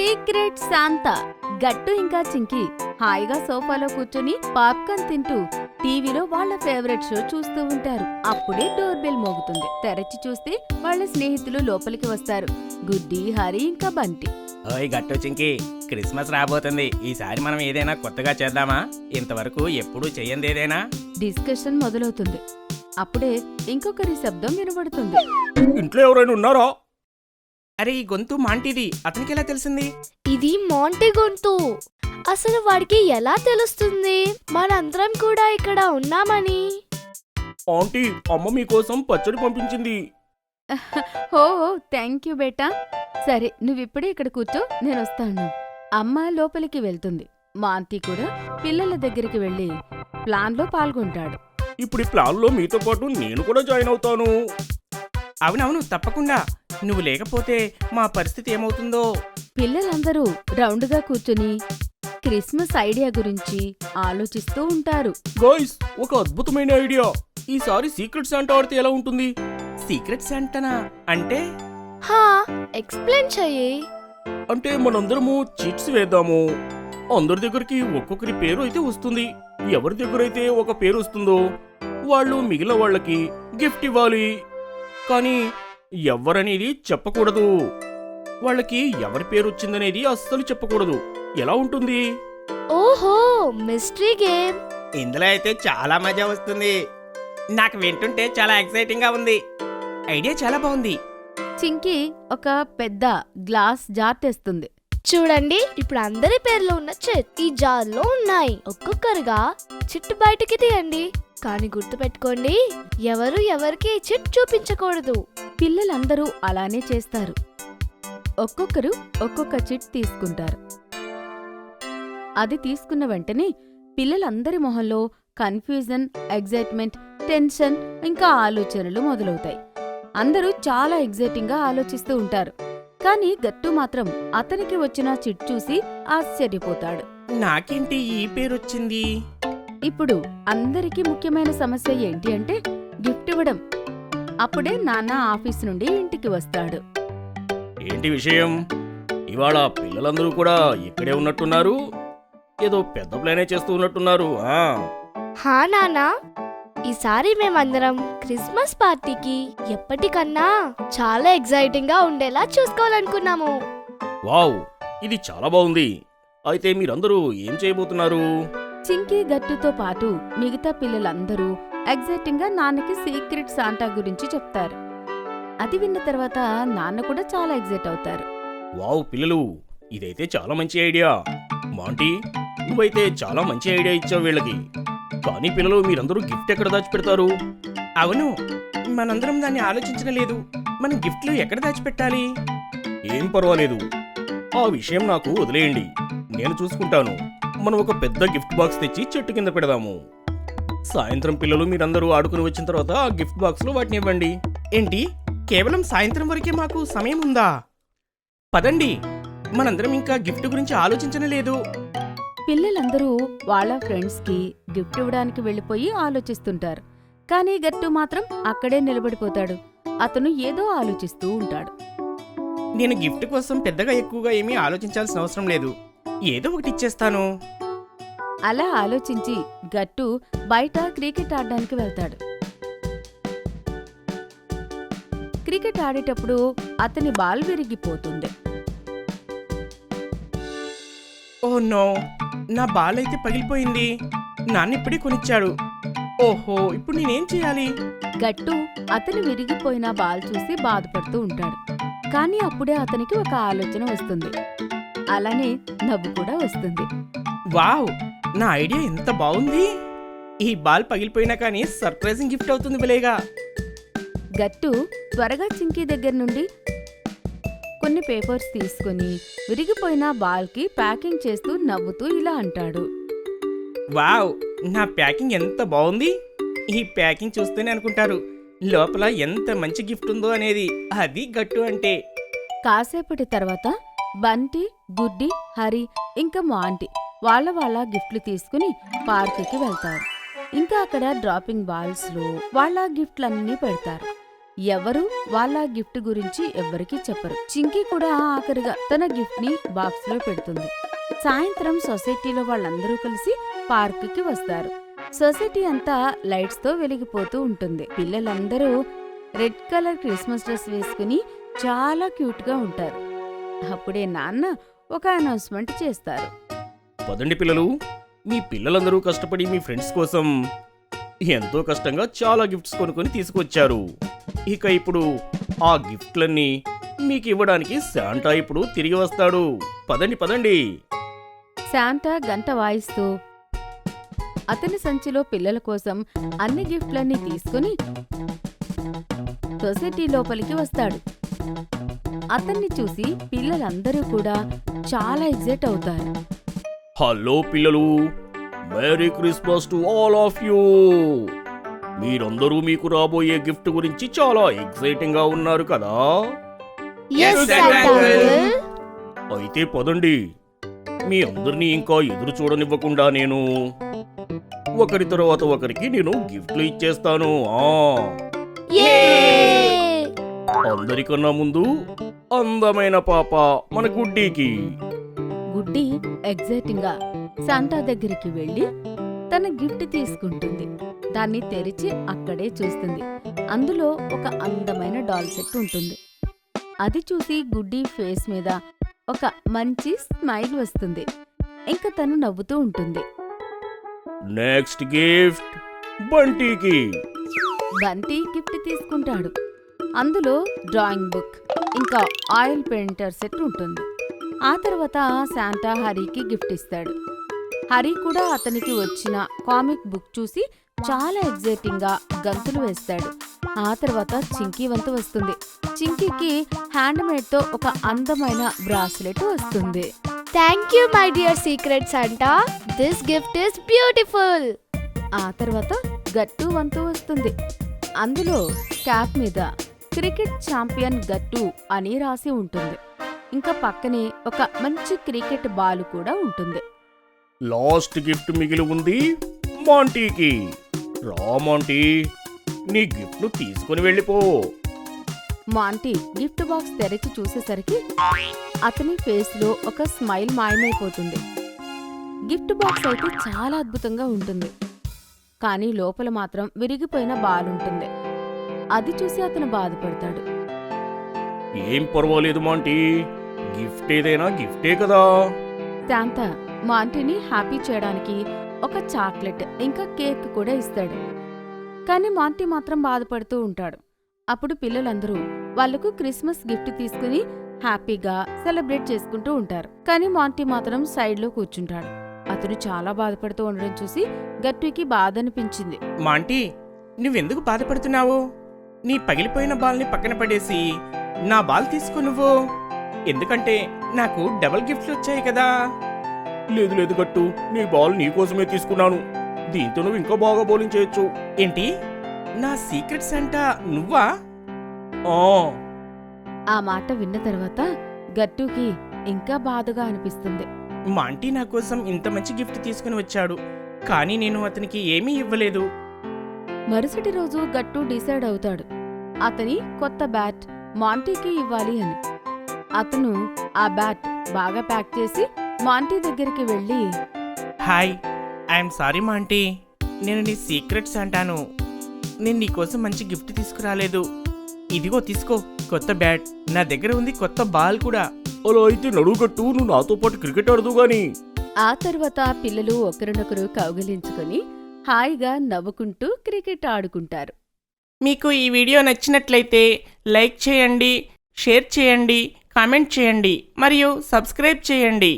Secret Shanta. గట్టు ఇంకా చింకి హాయిగా సోఫాలో కూర్చుని పాప్కార్న్ తింటూ టీవీలో వాళ్ళ ఫేవరెట్ షో చూస్తూ ఉంటారు. అప్పుడే డోర్ బెల్ మోగుతుంది. తెరచి చూస్తే వాళ్ళ స్నేహితులు లోపలికి వస్తారు. గుడ్డి, హరి ఇంకా బంటి. ఓయ్ గట్టు చింకి, క్రిస్మస్ రాబోతుంది. ఈసారి మనం ఏదైనా కొత్తగా చేద్దామా? ఇంతవరకు ఎప్పుడూ చెయ్యంది ఏదైనా. డిస్కషన్ మొదలవుతుంది. అప్పుడే ఇంకొకరి శబ్దం వినబడుతుంది. ఇంట్లో ఎవరైనా ఉన్నారా? అరే, ఈ గొంతు మాంటిది. అతనికి ఎలా తెలిసింది? ఇది మాంటి గొంతు. అసలు వాడికి ఎలా తెలుస్తుంది మనందరం కూడా ఇక్కడ ఉన్నామని? ఆంటీ, అమ్మ మీకోసం పచ్చడి పంపించింది. ఓ థ్యాంక్ యూ బేటా. సరే, నువ్విప్పుడే ఇక్కడ కూర్చో, నేను వస్తాను. అమ్మ లోపలికి వెళ్తుంది. మాంతి కూడా పిల్లల దగ్గరికి వెళ్ళి ప్లాన్లో పాల్గొంటాడు. ఇప్పుడు ఈ ప్లాన్లో మీతో పాటు నేను కూడా జాయిన్ అవుతాను. అవునవును, తప్పకుండా. నువ్వు లేకపోతే మా పరిస్థితి ఏమవుతుందో. పిల్లలందరూ రౌండ్గా కూర్చుని క్రిస్మస్ ఐడియా గురించి ఆలోచిస్తూ ఉంటారు. గైస్, ఒక అద్భుతమైన ఐడియా. ఈసారి సీక్రెట్ శాంటా ఆడితే ఎలా ఉంటుంది? సీక్రెట్ శాంటానా అంటే? హా, ఎక్స్ప్లెయిన్ చెయ్యి. అంటే మనందరము చిట్స్ వేద్దాము. అందరి దగ్గరికి ఒక్కొక్కరి పేరు అయితే వస్తుంది. ఎవరి దగ్గర అయితే ఒక పేరు వస్తుందో వాళ్ళు మిగిలిన వాళ్ళకి గిఫ్ట్ ఇవ్వాలి. కానీ ఎవరనేది చెప్పకూడదు. వాళ్ళకి ఎవరి పేరు వచ్చిందనేది అస్సలు చెప్పకూడదు. ఎలా ఉంటుంది? ఓహో, మిస్టరీ గేమ్. ఇందులో అయితే చాలా మజా వస్తుంది. నాకు వింటుంటే చాలా ఎక్సైటింగ్ గా ఉంది. ఐడియా చాలా బాగుంది. చింకి ఒక పెద్ద గ్లాస్ జార్ తెస్తుంది. చూడండి, ఇప్పుడు అందరి పేర్లు ఉన్న చిట్ ఈ జార్ లో ఉన్నాయి. ఒక్కొక్కరుగా చిట్ బయటికి తీయండి. కానీ గుర్తుపెట్టుకోండి, ఎవరు ఎవరికి చిట్ చూపించకూడదు. పిల్లలందరూ అలానే చేస్తారు. ఒక్కొక్కరు ఒక్కొక్క చిట్ తీసుకుంటారు. అది తీసుకున్న వెంటనే పిల్లలందరి మొహంలో కన్ఫ్యూజన్, ఎగ్జైట్మెంట్, టెన్షన్ ఇంకా ఆలోచనలు మొదలవుతాయి. అందరూ చాలా ఎగ్జైటింగ్ గా ఆలోచిస్తూ ఉంటారు. కానీ గట్టు మాత్రం అతనికి వచ్చిన చిట్ చూసి ఆశ్చర్యపోతాడు. నాకేంటి ఈ పేరు వచ్చింది? ఇప్పుడు అందరికీ ముఖ్యమైన సమస్య ఏంటి అంటే గిఫ్ట్ ఇవ్వడం. అప్పుడే నాన్న ఆఫీస్ నుండి ఇంటికి వస్తాడు. ఏంటి విషయం? ఇవాళ పిల్లలందరూ కూడా ఇక్కడే ఉన్నట్టున్నారు. ఏదో పెద్ద ప్లానే చేస్తూ ఉన్నట్టున్నారు. హా నానా, ఈసారి మేమందరం క్రిస్మస్ పార్టీకి ఎప్పటికన్నా చాలా ఎక్సైటింగ్ గా ఉండేలా చూసుకోవాలనుకున్నాము. వావ్, ఇది చాలా బాగుంది. అయితే మీరందరూ ఏం చేయబోతున్నారు? చింకీ, గట్టుతో పాటు మిగతా పిల్లలందరూ ఎగ్జైటింగ్ గా నాన్నకి సీక్రెట్ శాంటా గురించి చెప్తారు. అది విన్న తర్వాత నాన్న కూడా చాలా ఎగ్జైట్ అవుతారు. వావ్ పిల్లలు, ఇదైతే చాలా మంచి ఐడియా. మాంటీ, నువ్వైతే చాలా మంచి ఐడియా ఇచ్చావు వీళ్ళకి. కానీ పిల్లలు, మీరందరూ గిఫ్ట్ ఎక్కడ దాచిపెడతారు? అవును, మనందరం దాన్ని ఆలోచించడం లేదు. మనం గిఫ్ట్లు ఎక్కడ దాచిపెట్టాలి? ఏం పర్వాలేదు, ఆ విషయం నాకు వదిలేయండి, నేను చూసుకుంటాను. మనం ఒక పెద్ద గిఫ్ట్ బాక్స్ తెచ్చి చెట్టు కింద పెడదాము. సాయంత్రం పిల్లలు మీరందరూ ఆడుకుని వచ్చిన తర్వాత ఆ గిఫ్ట్ బాక్స్ లో వాటిని ఇవ్వండి. ఏంటి, కేవలం సాయంత్రం వరకే మాకు సమయం ఉందా? పదండి, మనందరం ఇంకా గిఫ్ట్ గురించి ఆలోచించనే లేదు. పిల్లలందరూ వాళ్ళ ఫ్రెండ్స్ కి గిఫ్ట్ ఇవ్వడానికి వెళ్లిపోయి ఆలోచిస్తుంటారు. కానీ గట్టు మాత్రం అక్కడే నిలబడిపోతాడు. అతను ఏదో ఆలోచిస్తూ ఉంటాడు. నేను గిఫ్ట్ కోసం పెద్దగా ఎక్కువగా ఏమీ ఆలోచించాల్సిన అవసరం లేదు. ఏదో ఒకటి ఇచ్చేస్తాను. అలా ఆలోచించి గట్టు బయట క్రికెట్ ఆడడానికి వెళ్తాడు. క్రికెట్ ఆడేటప్పుడు అతని బాల్ విరిగిపోతుంది. ఓ నో, నా బాల్ అయితే పగిలిపోయింది. నాన్న ఇప్పుడే కొనిచ్చాడు. ఓహో, ఇప్పుడు నేనేం చేయాలి? గట్టు అతని విరిగిపోయిన బాల్ చూసి బాధపడుతూ ఉంటాడు. కానీ అప్పుడే అతనికి ఒక ఆలోచన వస్తుంది. అలానే నవ్వు కూడా వస్తుంది. వావ్, నా ఐడియా ఎంత బాగుంది. ఈ బాల్ పగిలిపోయినా కానీ సర్ప్రైజింగ్ గిఫ్ట్ అవుతుంది భలేగా. గట్టు త్వరగా చింకీ దగ్గర నుండి కొన్ని పేపర్స్ తీసుకుని విరిగిపోయిన బాల్కి ప్యాకింగ్ చేస్తూ నవ్వుతూ ఇలా అంటాడు. వావ్, నా ప్యాకింగ్ ఎంత బాగుంది. ఈ ప్యాకింగ్ చూస్తూనే అనుకుంటారు లోపల ఎంత మంచి గిఫ్ట్ ఉందో అనేది. అది గట్టు అంటే. కాసేపటి తర్వాత బంటి, గుడ్డి, హరి ఇంకా మాంటి వాళ్ళ గిఫ్ట్లు తీసుకుని పార్కుకి వెళ్తారు. ఇంకా అక్కడ డ్రాపింగ్ బాల్స్ లో వాళ్ళ గిఫ్ట్లన్నీ పెడతారు. ఎవరు వాళ్ళ గిఫ్ట్ గురించి ఎవ్వరికీ చెప్పరు. చింకీ కూడా ఆఖరిగా తన గిఫ్ట్ ని బాక్స్ లో పెడుతుంది. సాయంత్రం సొసైటీలో వాళ్ళందరూ కలిసి పార్కుకి వస్తారు. సొసైటీ అంతా లైట్స్ తో వెలిగిపోతూ ఉంటుంది. పిల్లలందరూ రెడ్ కలర్ క్రిస్మస్ డ్రెస్ వేసుకుని చాలా క్యూట్ గా ఉంటారు. అప్పుడే నాన్న ఒక అనౌన్స్మెంట్ చేస్తారు. పదండి పిల్లలు, మీ పిల్లలందరూ కష్టపడి మీ ఫ్రెండ్స్ కోసం ఎంతో కష్టంగా చాలా గిఫ్ట్స్ కొనుక్కొని తీసుకొచ్చారు. ఇక ఇప్పుడు ఆ గిఫ్ట్లన్నీ మీకు ఇవ్వడానికి శాంటా ఇప్పుడు తిరిగి వస్తాడు. పదండి పదండి. శాంటా గంట వాయిస్తూ అతని సంచిలో పిల్లల కోసం అన్ని గిఫ్ట్లన్నీ తీసుకుని సొసైటీ లోపలికి వస్తాడు. అతన్ని చూసి పిల్లలందరూ కూడా చాలా ఎగ్జైట్ అవుతారు. హలో పిల్లలు, merry Christmas to all of you. మీరందరూ మీకు రాబోయే గిఫ్ట్ గురించి చాలా ఎక్సైటింగ్ గా ఉన్నారు కదా? Yes, Santa Uncle. అయితే పదండి, మీ అందరినీ ఇంకా ఎదురు చూడనివ్వకుండా నేను ఒకరి తర్వాత ఒకరికి నేను గిఫ్ట్లు ఇచ్చేస్తాను. Yay! అందరికన్నా ముందు అందమైన పాప మన గుడ్డీకి. గుడ్డి ఎగ్జైటింగ్ గా శాంటా దగ్గరికి వెళ్లి తన గిఫ్ట్ తీసుకుంటుంది. దాన్ని తెరిచి అక్కడే చూస్తుంది. అందులో ఒక అందమైన డాల్ సెట్ ఉంటుంది. అది చూసి గుడ్డి ఫేస్ మీద ఒక మంచి స్మైల్ వస్తుంది. ఇంకా తను నవ్వుతూ ఉంటుంది. నెక్స్ట్ గిఫ్ట్ బంటీకి. బంటి గిఫ్ట్ తీసుకుంటాడు. అందులో డ్రాయింగ్ బుక్ ఇంకా ఆయిల్ పెయింటర్ సెట్ ఉంటుంది. ఆ తర్వాత శాంటా హరికి గిఫ్ట్ ఇస్తాడు. హరి కూడా అతనికి వచ్చిన కామిక్ బుక్ చూసి చాలా ఎగ్జైటింగ్ గా గంతులు వేస్తాడు. ఆ తర్వాత చింకీ వంతు వస్తుంది. చింకీకి హ్యాండ్ మేడ్ తో ఒక అందమైన బ్రాస్లెట్ వస్తుంది. Thank you, my dear secret Santa. This gift is beautiful. ఆ తర్వాత గట్టు వంతు వస్తుంది. అందులో క్యాప్ మీద క్రికెట్ ఛాంపియన్ గట్టు అని రాసి ఉంటుంది. ఇంకా పక్కనే ఒక మంచి క్రికెట్ బాల్ కూడా ఉంటుంది. లాస్ట్ గిఫ్ట్ మిగిలి ఉంది మాంటీకి. రా మాంటీ, నీ గిఫ్ట్ ను తీసుకుని వెళ్ళిపో. మాంటీ గిఫ్ట్ బాక్స్ తెరిచి చూసేసరికి అతని ఫేస్ లో ఒక స్మైల్ మాయమైపోతుంది. గిఫ్ట్ బాక్స్ అయితే చాలా అద్భుతంగా ఉంటుంది. కానీ లోపల మాత్రం విరిగిపోయిన బాల్ ఉంటుంది. అది చూసి అతను బాధపడతాడు. ఏం పర్వాలేదు మాంటీ, గిఫ్ట్ ఏదైనా గిఫ్టే కదా. శాంతా మాంటీని హ్యాపీ చేయడానికి ఒక చాక్లెట్ ఇంకా కేక్ కూడా ఇస్తాడు. కానీ మాంటీ మాత్రం బాధపడుతూ ఉంటాడు. అప్పుడు పిల్లలందరూ వాళ్లకు క్రిస్మస్ గిఫ్ట్ తీసుకుని హ్యాపీగా సెలబ్రేట్ చేసుకుంటూ ఉంటారు. కానీ మాంటీ మాత్రం సైడ్లో కూర్చుంటాడు. అతను చాలా బాధపడుతూ ఉండడం చూసి గట్టుకి బాధ అనిపించింది. మాంటీ, నువ్వెందుకు బాధపడుతున్నావు? నీ పగిలిపోయిన బాల్ని పక్కన పడేసి నా బాల్ తీసుకో నువ్వు. ఎందుకంటే నాకు డబుల్ గిఫ్ట్లు వచ్చాయి కదా. లేదు లేదు గట్టు, నీ బాల్ నీకోసమే తీసుకున్నాను. దీంతో నువ్వు ఇంకా బాగా బౌలింగ్ చేయొచ్చు. ఏంటి, నా సీక్రెట్స్ అంటా నువ్వా? ఆ మాట విన్న తర్వాత గట్టుకి ఇంకా బాధగా అనిపిస్తుంది. మాంటీ నా కోసం ఇంత మంచి గిఫ్ట్ తీసుకుని వచ్చాడు, కానీ నేను అతనికి ఏమీ ఇవ్వలేదు. మరుసటి రోజు గట్టు డిసైడ్ అవుతాడు అతని కొత్త బ్యాట్ మాంటీకి ఇవ్వాలి అని. అతను ఆ బ్యాట్ బాగా ప్యాక్ చేసి మాంటీ దగ్గరికి వెళ్ళి, హాయ్, ఐఎమ్ సారీ మాంటీ, నేను నీ సీక్రెట్స్ అంటాను. నేను నీకోసం మంచి గిఫ్ట్ తీసుకురాలేదు. ఇదిగో తీసుకో కొత్త బ్యాట్, నా దగ్గర ఉంది కొత్త బాల్ కూడా. అలా అయితే నడువు గట్టు, నువ్వు నాతో పాటు క్రికెట్ ఆడదు గాని. ఆ తర్వాత పిల్లలు ఒకరినొకరు కౌగిలించుకొని హాయిగా నవ్వుకుంటూ క్రికెట్ ఆడుకుంటారు. మీకు ఈ వీడియో నచ్చినట్లయితే లైక్ చేయండి, షేర్ చేయండి, కామెంట్ చేయండి మరియు సబ్స్క్రైబ్ చేయండి.